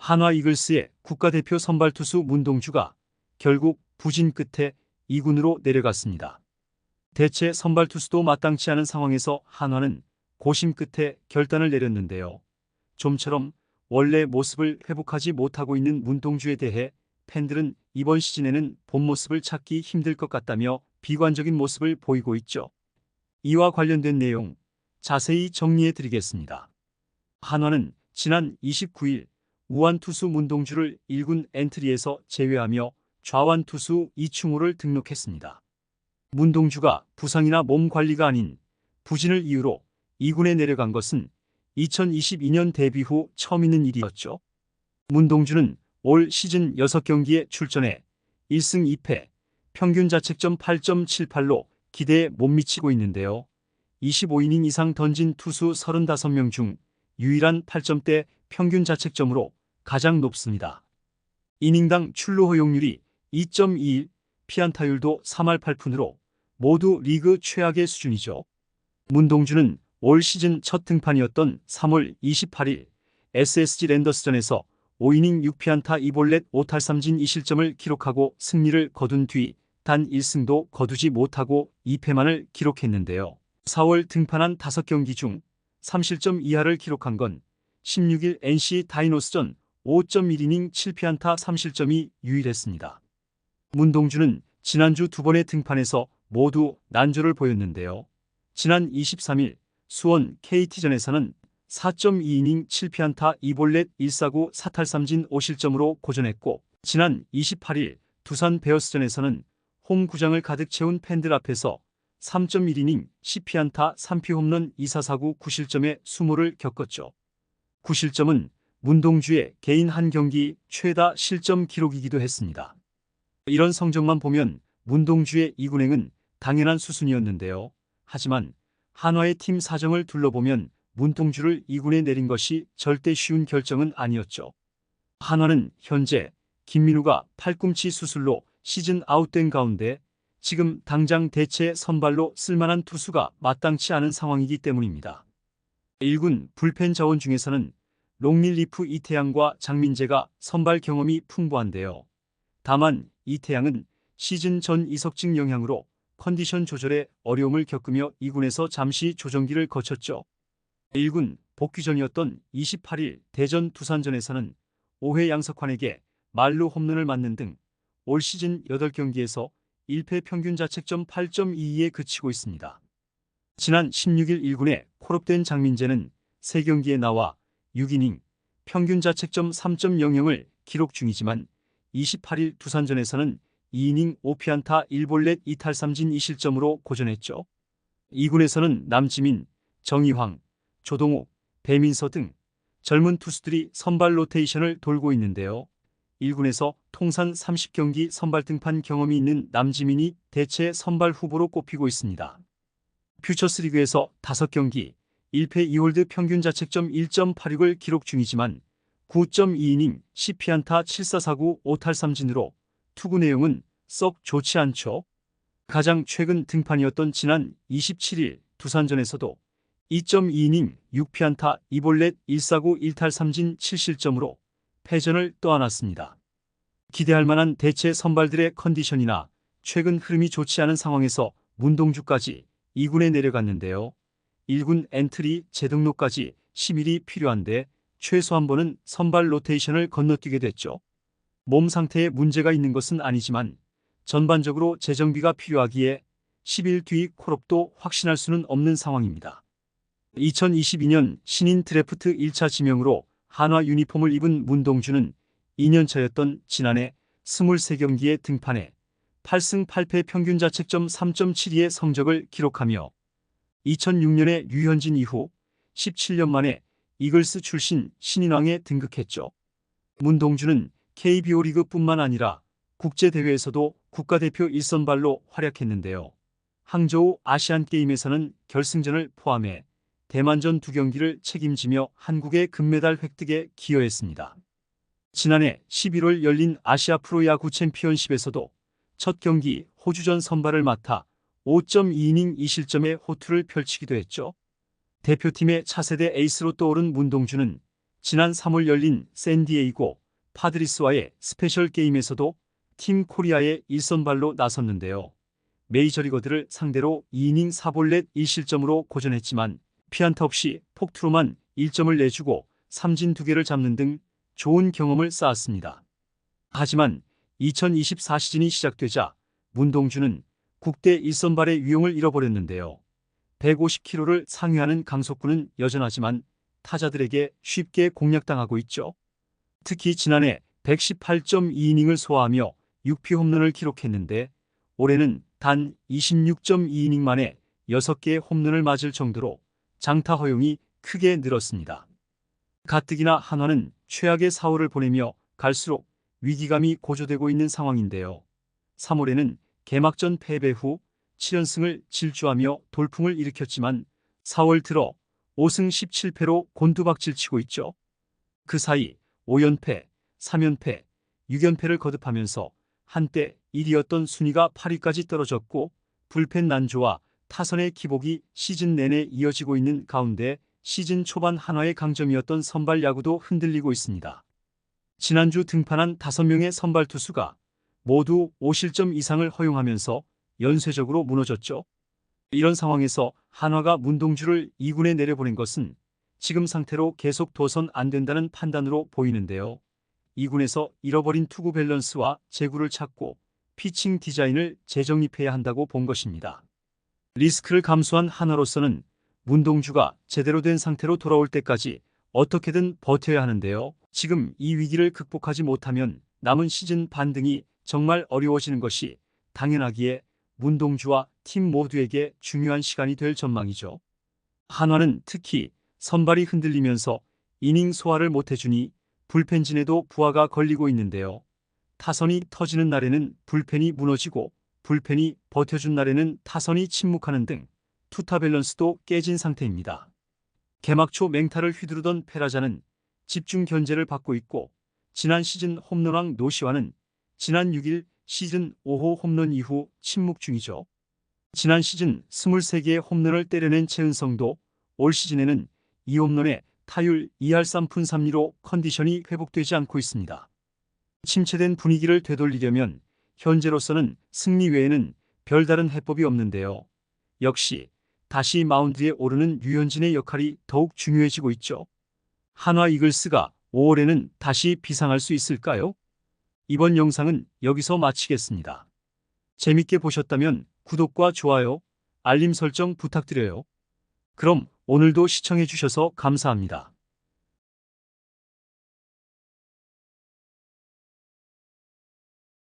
한화 이글스의 국가대표 선발 투수 문동주가 결국 부진 끝에 2군으로 내려갔습니다. 대체 선발 투수도 마땅치 않은 상황에서 한화는 고심 끝에 결단을 내렸는데요. 좀처럼 원래 모습을 회복하지 못하고 있는 문동주에 대해 팬들은 이번 시즌에는 본 모습을 찾기 힘들 것 같다며 비관적인 모습을 보이고 있죠. 이와 관련된 내용 자세히 정리해 드리겠습니다. 한화는 지난 29일 우완 투수 문동주를 1군 엔트리에서 제외하며 좌완 투수 이충호를 등록했습니다. 문동주가 부상이나 몸 관리가 아닌 부진을 이유로 2군에 내려간 것은 2022년 데뷔 후 처음 있는 일이었죠. 문동주는 올 시즌 6경기에 출전해 1승 2패, 평균 자책점 8.78로 기대에 못 미치고 있는데요. 25이닝 이상 던진 투수 35명 중 유일한 8점대 평균 자책점으로 가장 높습니다. 이닝당 출루 허용률이 2.21, 피안타율도 3할 8푼으로 모두 리그 최악의 수준이죠. 문동주는 올 시즌 첫 등판이었던 3월 28일 SSG 랜더스전에서 5이닝 6피안타 2볼넷 5탈삼진 2실점을 기록하고 승리를 거둔 뒤 단 1승도 거두지 못하고 2패만을 기록했는데요. 4월 등판한 5경기 중 3실점 이하를 기록한 건 16일 NC 다이노스전 5.1이닝 7피안타 3실점이 유일했습니다. 문동주는 지난주 2번의 등판에서 모두 난조를 보였는데요. 지난 23일 수원 KT전에서는 4.2이닝 7피안타 2볼넷 1사구 4탈삼진 5실점으로 고전했고, 지난 28일 두산 베어스전에서는 홈 구장을 가득 채운 팬들 앞에서 3.1이닝 10피안타 3피 홈런 2사사구 9실점의 수모를 겪었죠. 9실점은 문동주의 개인 한 경기 최다 실점 기록이기도 했습니다. 이런 성적만 보면 문동주의 2군행은 당연한 수순이었는데요. 하지만 한화의 팀 사정을 둘러보면 문동주를 2군에 내린 것이 절대 쉬운 결정은 아니었죠. 한화는 현재 김민우가 팔꿈치 수술로 시즌 아웃된 가운데 지금 당장 대체 선발로 쓸만한 투수가 마땅치 않은 상황이기 때문입니다. 1군 불펜 자원 중에서는 롱릴리프 이태양과 장민재가 선발 경험이 풍부한데요. 다만 이태양은 시즌 전 이석증 영향으로 컨디션 조절에 어려움을 겪으며 2군에서 잠시 조정기를 거쳤죠. 1군 복귀전이었던 28일 대전 두산전에서는 5회 양석환에게 말루 홈런을 맞는 등 올 시즌 8경기에서 1패 평균 자책점 8.22에 그치고 있습니다. 지난 16일 1군에 콜업된 장민재는 3경기에 나와 6이닝 평균 자책점 3.00을 기록 중이지만 28일 두산전에서는 2이닝 5피안타 1볼넷 2탈삼진 2실점으로 고전했죠. 2군에서는 남지민, 정이황, 조동욱, 배민서 등 젊은 투수들이 선발 로테이션을 돌고 있는데요. 1군에서 통산 30경기 선발 등판 경험이 있는 남지민이 대체 선발 후보로 꼽히고 있습니다. 퓨처스리그에서 5경기 1패 2홀드 평균 자책점 1.86을 기록 중이지만 9.2이닝 10피안타 7사사구 5탈삼진으로 투구 내용은 썩 좋지 않죠. 가장 최근 등판이었던 지난 27일 두산전에서도 2.2이닝 6피안타 2볼넷 1사구 1탈삼진 7실점으로 패전을 떠안았습니다. 기대할 만한 대체 선발들의 컨디션이나 최근 흐름이 좋지 않은 상황에서 문동주까지 2군에 내려갔는데요. 1군 엔트리 재등록까지 10일이 필요한데 최소 한 번은 선발 로테이션을 건너뛰게 됐죠. 몸 상태에 문제가 있는 것은 아니지만 전반적으로 재정비가 필요하기에 10일 뒤 콜업도 확신할 수는 없는 상황입니다. 2022년 신인 드래프트 1차 지명으로 한화 유니폼을 입은 문동주는 2년차였던 지난해 23경기에 등판해 8승 8패 평균 자책점 3.72의 성적을 기록하며 2006년에 류현진 이후 17년 만에 이글스 출신 신인왕에 등극했죠. 문동주는 KBO 리그뿐만 아니라 국제대회에서도 국가대표 1선발로 활약했는데요. 항저우 아시안게임에서는 결승전을 포함해 대만전 2경기를 책임지며 한국의 금메달 획득에 기여했습니다. 지난해 11월 열린 아시아 프로야구 챔피언십에서도 첫 경기 호주전 선발을 맡아 5.2이닝 2실점의 호투를 펼치기도 했죠. 대표팀의 차세대 에이스로 떠오른 문동주는 지난 3월 열린 샌디에이고 파드리스와의 스페셜 게임에서도 팀 코리아의 1선발로 나섰는데요. 메이저리거들을 상대로 2이닝 4볼넷 1실점으로 고전했지만 피안타 없이 폭투로만 1점을 내주고 삼진 2개를 잡는 등 좋은 경험을 쌓았습니다. 하지만 2024 시즌이 시작되자 문동주는 국대 1선발의 위용을 잃어버렸는데요. 150km를 상회하는 강속구는 여전하지만 타자들에게 쉽게 공략당하고 있죠. 특히 지난해 118.2이닝을 소화하며 6피 홈런을 기록했는데 올해는 단 26.2이닝 만에 6개의 홈런을 맞을 정도로 장타 허용이 크게 늘었습니다. 가뜩이나 한화는 최악의 4월을 보내며 갈수록 위기감이 고조되고 있는 상황인데요. 3월에는 개막전 패배 후 7연승을 질주하며 돌풍을 일으켰지만 4월 들어 5승 17패로 곤두박질치고 있죠. 그 사이 5연패, 3연패, 6연패를 거듭하면서 한때 1위였던 순위가 8위까지 떨어졌고 불펜 난조와 타선의 기복이 시즌 내내 이어지고 있는 가운데 시즌 초반 한화의 강점이었던 선발 야구도 흔들리고 있습니다. 지난주 등판한 5명의 선발 투수가 모두 5실점 이상을 허용하면서 연쇄적으로 무너졌죠. 이런 상황에서 한화가 문동주를 2군에 내려보낸 것은 지금 상태로 계속 둬선 안 된다는 판단으로 보이는데요. 2군에서 잃어버린 투구 밸런스와 제구를 찾고 피칭 디자인을 재정립해야 한다고 본 것입니다. 리스크를 감수한 한화로서는 문동주가 제대로 된 상태로 돌아올 때까지 어떻게든 버텨야 하는데요. 지금 이 위기를 극복하지 못하면 남은 시즌 반등이 정말 어려워지는 것이 당연하기에 문동주와 팀 모두에게 중요한 시간이 될 전망이죠. 한화는 특히 선발이 흔들리면서 이닝 소화를 못해주니 불펜진에도 부하가 걸리고 있는데요. 타선이 터지는 날에는 불펜이 무너지고 불펜이 버텨준 날에는 타선이 침묵하는 등 투타 밸런스도 깨진 상태입니다. 개막 초 맹타를 휘두르던 페라자는 집중 견제를 받고 있고 지난 시즌 홈런왕 노시와는 지난 6일 시즌 5호 홈런 이후 침묵 중이죠. 지난 시즌 23개의 홈런을 때려낸 최은성도 올 시즌에는 2홈런에 타율 2할 3푼 3리로 컨디션이 회복되지 않고 있습니다. 침체된 분위기를 되돌리려면 현재로서는 승리 외에는 별다른 해법이 없는데요. 역시 다시 마운드에 오르는 류현진의 역할이 더욱 중요해지고 있죠. 한화 이글스가 5월에는 다시 비상할 수 있을까요? 이번 영상은 여기서 마치겠습니다. 재밌게 보셨다면 구독과 좋아요, 알림 설정 부탁드려요. 그럼 오늘도 시청해 주셔서 감사합니다.